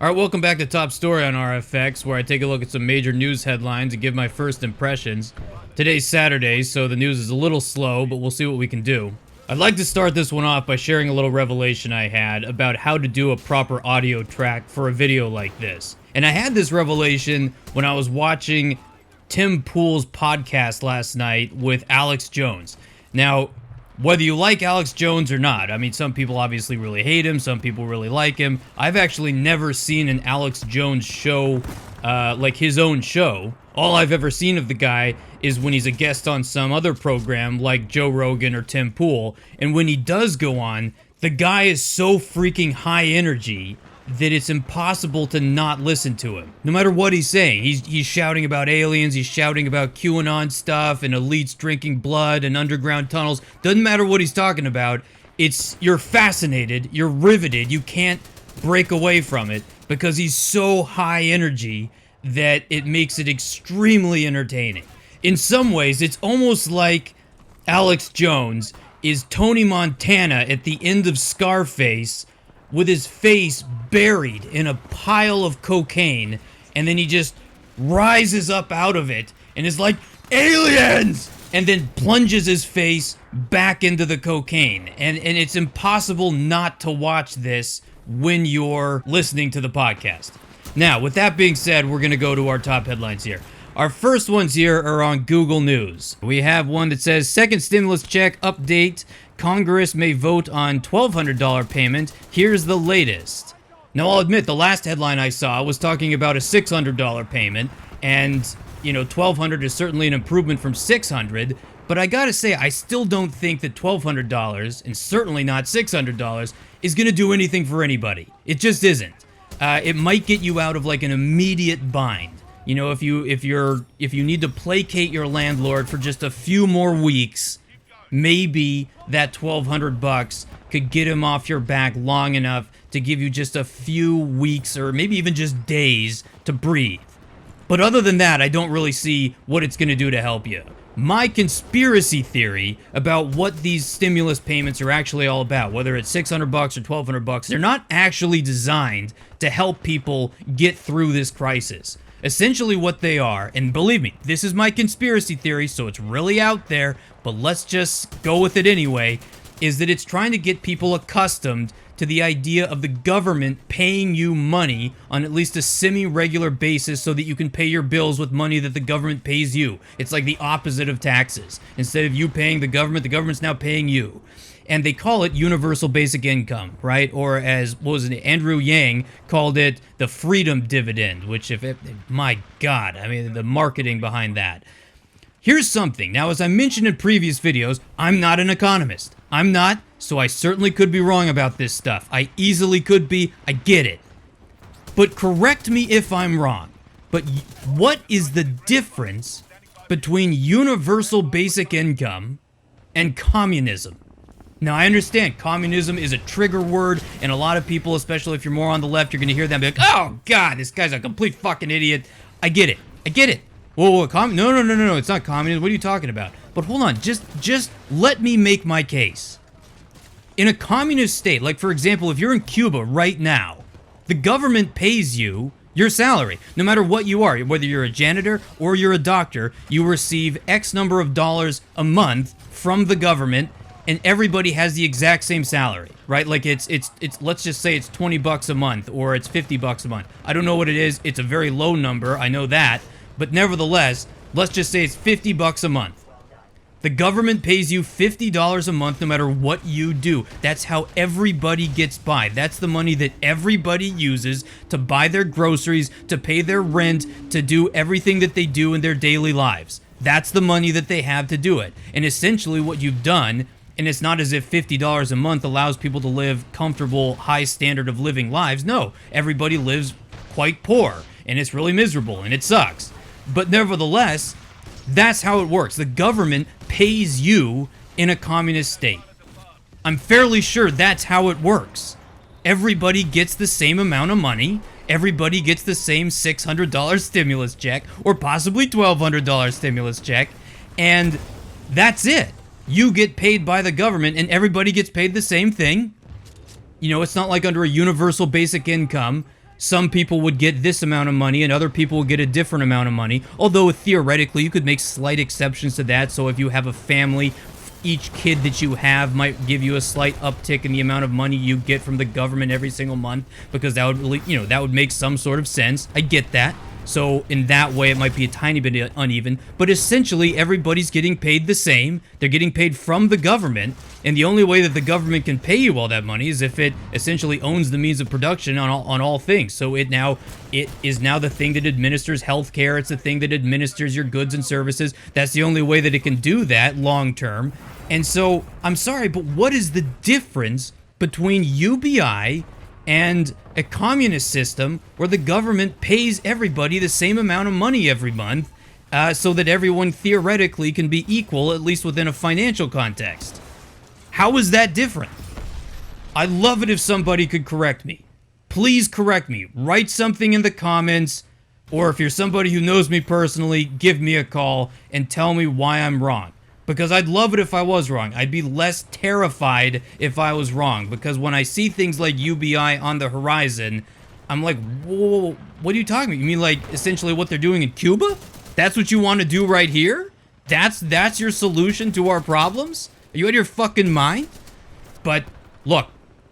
Alright, welcome back to Top Story on RFX, where I take a look at some major news headlines and give my first impressions. Today's Saturday, so the news is a little slow, but we'll see what we can do. I'd like to start this one off by sharing a little revelation I had about how to do a proper audio track for a video like this. And I had this revelation when I was watching Tim Pool's podcast last night with Alex Jones. Now, whether you like Alex Jones or not, I mean, some people obviously really hate him, some people really like him. I've actually never seen an Alex Jones show, like his own show. All I've ever seen of the guy is when he's a guest on some other program like Joe Rogan or Tim Pool. And when he does go on, the guy is so freaking high energy that it's impossible to not listen to him. No matter what he's saying, he's shouting about aliens, he's shouting about QAnon stuff and elites drinking blood and underground tunnels. Doesn't matter what he's talking about, you're fascinated, you're riveted, you can't break away from it because he's so high energy that it makes it extremely entertaining. In some ways, it's almost like Alex Jones is Tony Montana at the end of Scarface with his face buried in a pile of cocaine, and then he just rises up out of it and is like, aliens! And then plunges his face back into the cocaine. And it's impossible not to watch this when you're listening to the podcast. Now, with that being said, we're going to go to our top headlines here. Our first ones here are on Google News. We have one that says, second stimulus check update. Congress may vote on $1,200 payment. Here's the latest. Now, I'll admit, the last headline I saw was talking about a $600 payment, and, you know, $1,200 is certainly an improvement from $600, but I gotta say, I still don't think that $1,200, and certainly not $600, is gonna do anything for anybody. It just isn't. It might get you out of, like, an immediate bind. You know, if you need to placate your landlord for just a few more weeks, maybe that $1,200 could get him off your back long enough to give you just a few weeks or maybe even just days to breathe. But other than that, I don't really see what it's going to do to help you. My conspiracy theory about what these stimulus payments are actually all about, whether it's $600 or $1,200, they're not actually designed to help people get through this crisis. Essentially what they are, and believe me, this is my conspiracy theory, so it's really out there, but let's just go with it anyway, is that it's trying to get people accustomed to the idea of the government paying you money on at least a semi-regular basis so that you can pay your bills with money that the government pays you. It's like the opposite of taxes. Instead of you paying the government's now paying you. And they call it universal basic income, right? Or as, what was it, Andrew Yang called it the freedom dividend, which my God, I mean, the marketing behind that. Here's something. Now, as I mentioned in previous videos, I'm not an economist. I'm not, so I certainly could be wrong about this stuff. I easily could be, I get it. But correct me if I'm wrong. But what is the difference between universal basic income and communism? Now, I understand communism is a trigger word, and a lot of people, especially if you're more on the left, you're going to hear them be like, oh, God, this guy's a complete fucking idiot. I get it. I get it. Whoa, no, it's not communism. What are you talking about? But hold on, just let me make my case. In a communist state, like, for example, if you're in Cuba right now, the government pays you your salary. No matter what you are, whether you're a janitor or you're a doctor, you receive X number of dollars a month from the government, and everybody has the exact same salary, right? Like it's let's just say it's $20 a month or it's $50 a month. I don't know what it is. It's a very low number. I know that, but nevertheless, let's just say it's $50 a month. The government pays you $50 a month no matter what you do. That's how everybody gets by. That's the money that everybody uses to buy their groceries, to pay their rent, to do everything that they do in their daily lives. That's the money that they have to do it. And essentially what you've done, and it's not as if $50 a month allows people to live comfortable, high standard of living lives. No, everybody lives quite poor, and it's really miserable, and it sucks. But nevertheless, that's how it works. The government pays you in a communist state. I'm fairly sure that's how it works. Everybody gets the same amount of money. Everybody gets the same $600 stimulus check, or possibly $1,200 stimulus check, and that's it. You get paid by the government, and everybody gets paid the same thing. You know, it's not like under a universal basic income, some people would get this amount of money and other people would get a different amount of money. Although theoretically you could make slight exceptions to that. So if you have a family, each kid that you have might give you a slight uptick in the amount of money you get from the government every single month, because that would really, that would make some sort of sense. I get that. So in that way, it might be a tiny bit uneven, but essentially everybody's getting paid the same. They're getting paid from the government, and the only way that the government can pay you all that money is if it essentially owns the means of production on all things. So it is now the thing that administers healthcare. It's the thing that administers your goods and services. That's the only way that it can do that long term. And so I'm sorry, but what is the difference between UBI and a communist system where the government pays everybody the same amount of money every month, so that everyone theoretically can be equal, at least within a financial context? How is that different? I'd love it if somebody could correct me. Please correct me. Write something in the comments, or if you're somebody who knows me personally, give me a call and tell me why I'm wrong. Because I'd love it if I was wrong. I'd be less terrified if I was wrong. Because when I see things like UBI on the horizon, I'm like, whoa, what are you talking about? You mean like essentially what they're doing in Cuba? That's what you want to do right here? That's your solution to our problems? Are you out of your fucking mind? But look,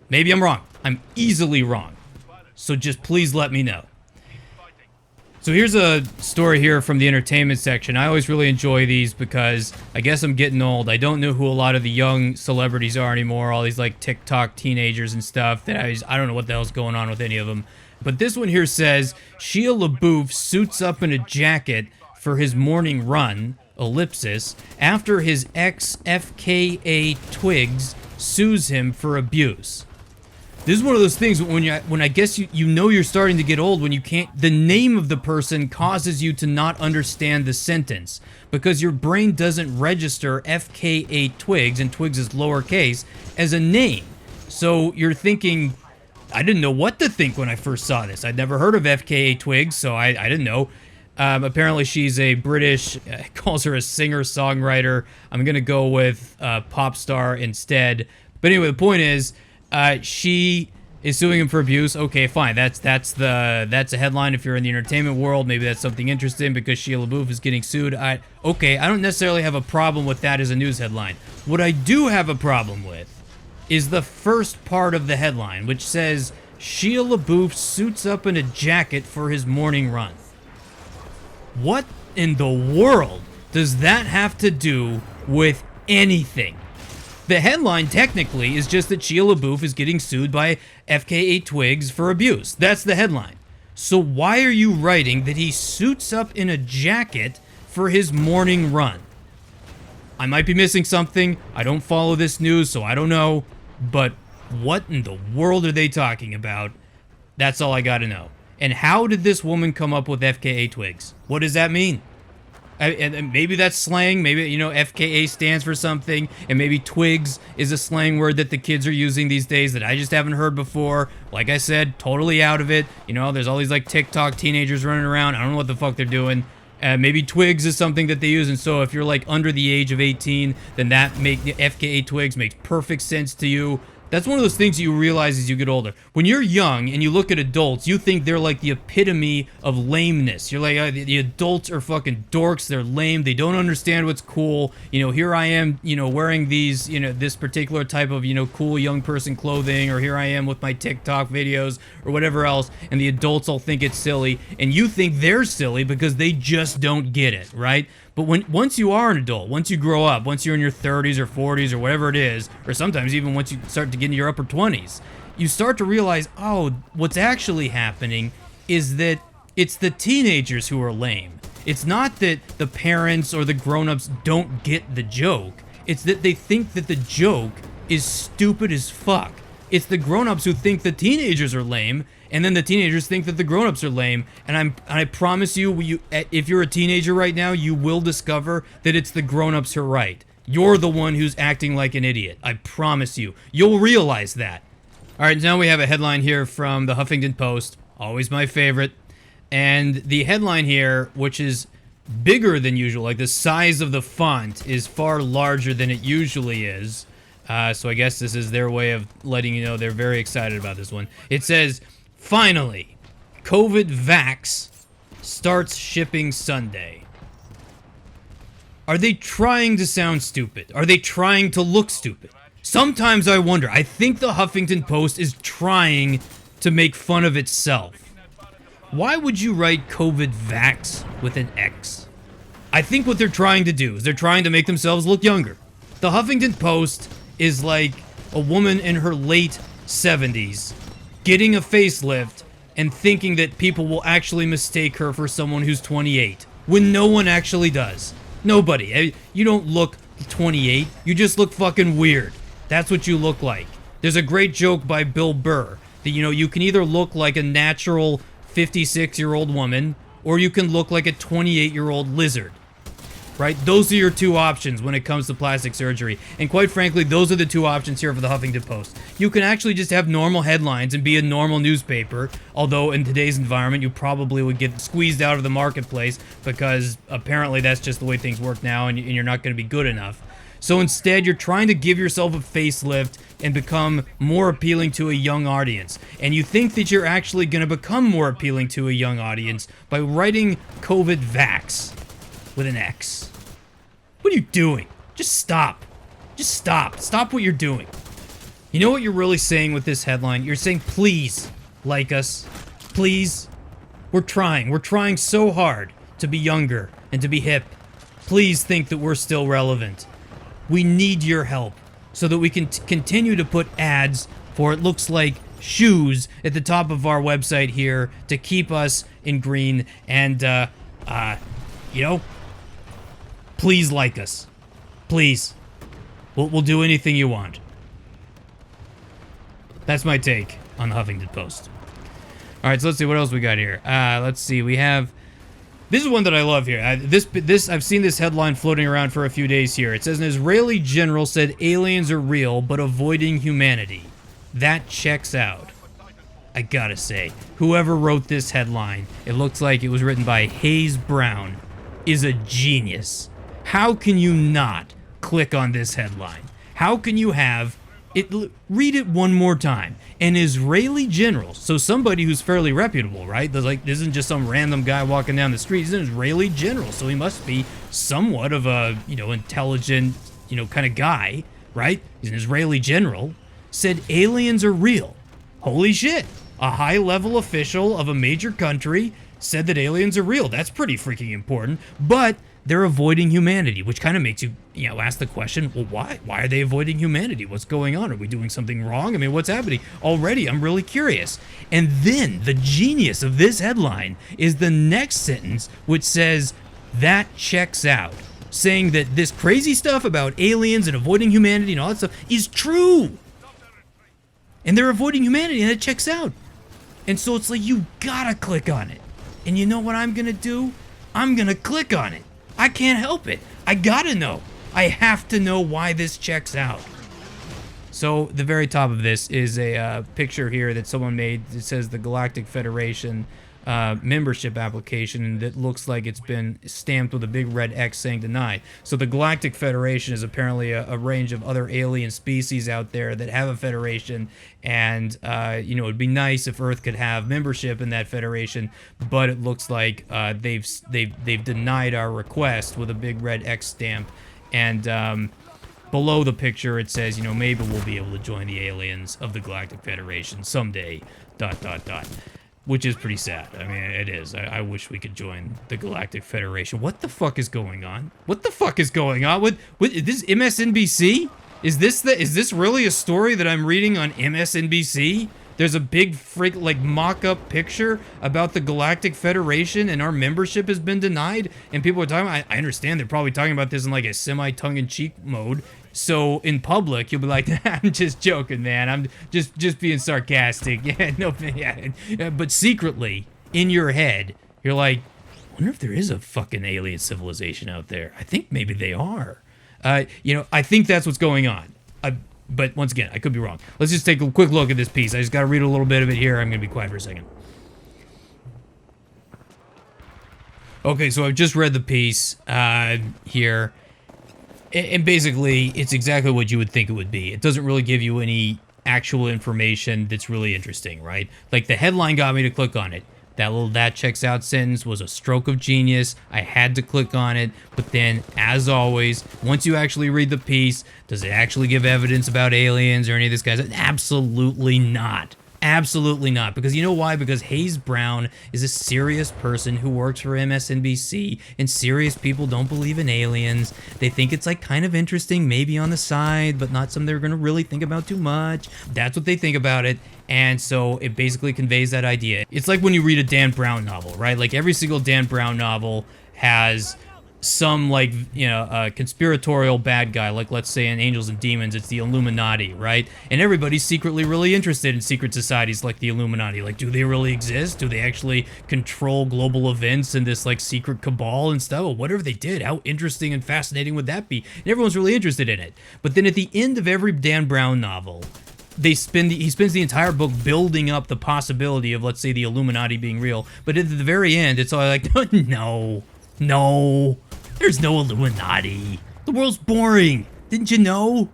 maybe I'm wrong. I'm easily wrong. So just please let me know. So here's a story here from the entertainment section. I always really enjoy these because I guess I'm getting old. I don't know who a lot of the young celebrities are anymore. All these like TikTok teenagers and stuff that I don't know what the hell's going on with any of them. But this one here says, Shia LaBeouf suits up in a jacket for his morning run, ellipsis, after his ex FKA Twigs sues him for abuse. This is one of those things when I guess you know you're starting to get old when you can't, the name of the person causes you to not understand the sentence because your brain doesn't register FKA Twigs, and Twigs is lowercase, as a name. So you're thinking, I didn't know what to think when I first saw this. I'd never heard of FKA Twigs, so I didn't know. Apparently she's a British, calls her a singer-songwriter. I'm gonna go with pop star instead. But anyway, the point is, she is suing him for abuse. Okay, fine. That's a headline if you're in the entertainment world. Maybe that's something interesting because Shia LaBeouf is getting sued. Okay, I don't necessarily have a problem with that as a news headline. What I do have a problem with is the first part of the headline, which says Shia LaBeouf suits up in a jacket for his morning run. What in the world does that have to do with anything? The headline, technically, is just that Shia LaBeouf is getting sued by FKA Twigs for abuse. That's the headline. So why are you writing that he suits up in a jacket for his morning run? I might be missing something. I don't follow this news, so I don't know. But what in the world are they talking about? That's all I gotta know. And how did this woman come up with FKA Twigs? What does that mean? And maybe that's slang. Maybe, FKA stands for something. And maybe Twigs is a slang word that the kids are using these days that I just haven't heard before. Like I said, totally out of it. There's all these like TikTok teenagers running around. I don't know what the fuck they're doing. Maybe Twigs is something that they use. And so if you're like under the age of 18, then FKA Twigs makes perfect sense to you. That's one of those things you realize as you get older. When you're young and you look at adults, you think they're like the epitome of lameness. You're like, the adults are fucking dorks. They're lame. They don't understand what's cool. Here I am, wearing these, this particular type of, cool young person clothing, or here I am with my TikTok videos or whatever else, and the adults all think it's silly, and you think they're silly because they just don't get it, right? But once you are an adult, once you grow up, once you're in your 30s or 40s or whatever it is, or sometimes even once you start to get into your upper 20s, you start to realize, oh, what's actually happening is that it's the teenagers who are lame. It's not that the parents or the grown-ups don't get the joke. It's that they think that the joke is stupid as fuck. It's the grown-ups who think the teenagers are lame, and then the teenagers think that the grown-ups are lame. And I promise you, if you're a teenager right now, you will discover that it's the grown-ups who are right. You're the one who's acting like an idiot. I promise you. You'll realize that. All right, now we have a headline here from the Huffington Post. Always my favorite. And the headline here, which is bigger than usual, like the size of the font is far larger than it usually is. So I guess this is their way of letting you know they're very excited about this one. It says, finally, COVID vax starts shipping Sunday. Are they trying to sound stupid? Are they trying to look stupid? Sometimes I wonder. I think the Huffington Post is trying to make fun of itself. Why would you write COVID vax with an X? I think what they're trying to do is they're trying to make themselves look younger. The Huffington Post is like a woman in her late 70s getting a facelift and thinking that people will actually mistake her for someone who's 28, when no one actually does. Nobody. You don't look 28, you just look fucking weird. That's what you look like. There's a great joke by Bill Burr that, you can either look like a natural 56-year-old woman, or you can look like a 28-year-old lizard. Right? Those are your two options when it comes to plastic surgery. And quite frankly, those are the two options here for the Huffington Post. You can actually just have normal headlines and be a normal newspaper, although in today's environment, you probably would get squeezed out of the marketplace because apparently that's just the way things work now and you're not going to be good enough. So instead, you're trying to give yourself a facelift and become more appealing to a young audience. And you think that you're actually going to become more appealing to a young audience by writing COVID vax with an X. What are you doing? Just stop. Just stop. Stop what you're doing. You know what you're really saying with this headline? You're saying, please, like us. Please. We're trying. We're trying so hard to be younger and to be hip. Please think that we're still relevant. We need your help so that we can continue to put ads for it looks like shoes at the top of our website here to keep us in green and, please like us. Please. We'll do anything you want. That's my take on the Huffington Post. All right, so let's see what else we got here. Let's see. We have... This is one that I love here. I've seen this headline floating around for a few days here. It says, an Israeli general said aliens are real, but avoiding humanity. That checks out. I gotta say, whoever wrote this headline, it looks like it was written by Hayes Brown, is a genius. How can you not click on this headline? How can you have it? Read it one more time. An Israeli general, so somebody who's fairly reputable, right? There's this isn't just some random guy walking down the street. He's an Israeli general, so he must be somewhat of a, intelligent, kind of guy, right? He's an Israeli general. Said aliens are real. Holy shit. A high-level official of a major country said that aliens are real. That's pretty freaking important. But they're avoiding humanity, which kind of makes you, ask the question, well, why? Why are they avoiding humanity? What's going on? Are we doing something wrong? I mean, what's happening? Already, I'm really curious. And then the genius of this headline is the next sentence, which says, that checks out. Saying that this crazy stuff about aliens and avoiding humanity and all that stuff is true. And they're avoiding humanity, and it checks out. And so it's like, you gotta click on it. And you know what I'm gonna do? I'm gonna click on it. I can't help it. I gotta know. I have to know why this checks out. So the very top of this is a picture here that someone made. It says the Galactic Federation membership application that looks like it's been stamped with a big red X saying denied. So the Galactic Federation is apparently a range of other alien species out there that have a federation, and it'd be nice if Earth could have membership in that federation, but it looks like they've denied our request with a big red X stamp. And below the picture it says, maybe we'll be able to join the aliens of the Galactic Federation someday, ... Which is pretty sad. I mean, it is. I wish we could join the Galactic Federation. What the fuck is going on? What the fuck is going on with this MSNBC? Is this really a story that I'm reading on MSNBC? There's a big mock-up picture about the Galactic Federation and our membership has been denied, and people are talking about, I understand they're probably talking about this in like a semi-tongue-in-cheek mode. So in public, you'll be like, I'm just joking, man. I'm just being sarcastic. Yeah, no, yeah. But secretly, in your head, you're like, I wonder if there is a fucking alien civilization out there. I think maybe they are. I think that's what's going on. But once again, I could be wrong. Let's just take a quick look at this piece. I just got to read a little bit of it here. I'm going to be quiet for a second. Okay, so I've just read the piece here. And basically, it's exactly what you would think it would be. It doesn't really give you any actual information that's really interesting, right? Like, the headline got me to click on it. That checks out sentence was a stroke of genius. I had to click on it. But then, as always, once you actually read the piece, does it actually give evidence about aliens or any of this guys? Absolutely not. Absolutely not. Because you know why? Because Hayes Brown is a serious person who works for MSNBC, and serious people don't believe in aliens. They think it's like kind of interesting, maybe on the side, but not something they're going to really think about too much. That's what they think about it. And so it basically conveys that idea. It's like when you read a Dan Brown novel, right? Like every single Dan Brown novel has some, like, you know, conspiratorial bad guy, like let's say in Angels and Demons, it's the Illuminati, right? And everybody's secretly really interested in secret societies like the Illuminati. Like, do they really exist? Do they actually control global events and this like secret cabal and stuff? Well, whatever they did, how interesting and fascinating would that be? And everyone's really interested in it. But then at the end of every Dan Brown novel, he spends the entire book building up the possibility of, let's say, the Illuminati being real. But at the very end, it's all like, no, there's no Illuminati. The world's boring. Didn't you know?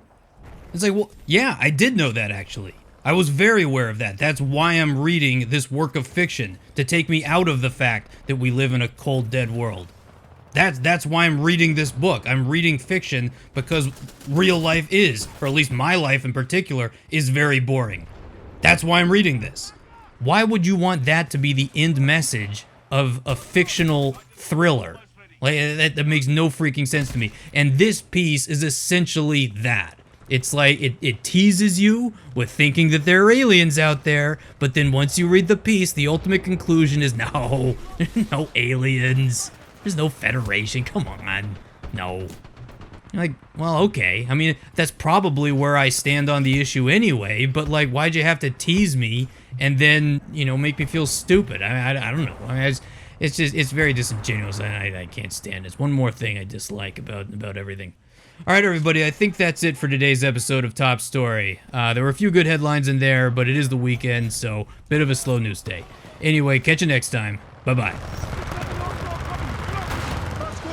It's like, well, yeah, I did know that, actually. I was very aware of that. That's why I'm reading this work of fiction, to take me out of the fact that we live in a cold, dead world. That's why I'm reading this book. I'm reading fiction because real life is, or at least my life in particular, is very boring. That's why I'm reading this. Why would you want that to be the end message of a fictional thriller? Like, that makes no freaking sense to me. And this piece is essentially that. It's like, it teases you with thinking that there are aliens out there, but then once you read the piece, the ultimate conclusion is no, no aliens. There's no Federation, come on, no. Like, well, okay. I mean, that's probably where I stand on the issue anyway, but like, why'd you have to tease me and then, you know, make me feel stupid? I don't know. I mean, it's very disingenuous, and I can't stand it. It's one more thing I dislike about everything. All right, everybody, I think that's it for today's episode of Top Story. There were a few good headlines in there, but it is the weekend, so bit of a slow news day. Anyway, catch you next time. Bye-bye.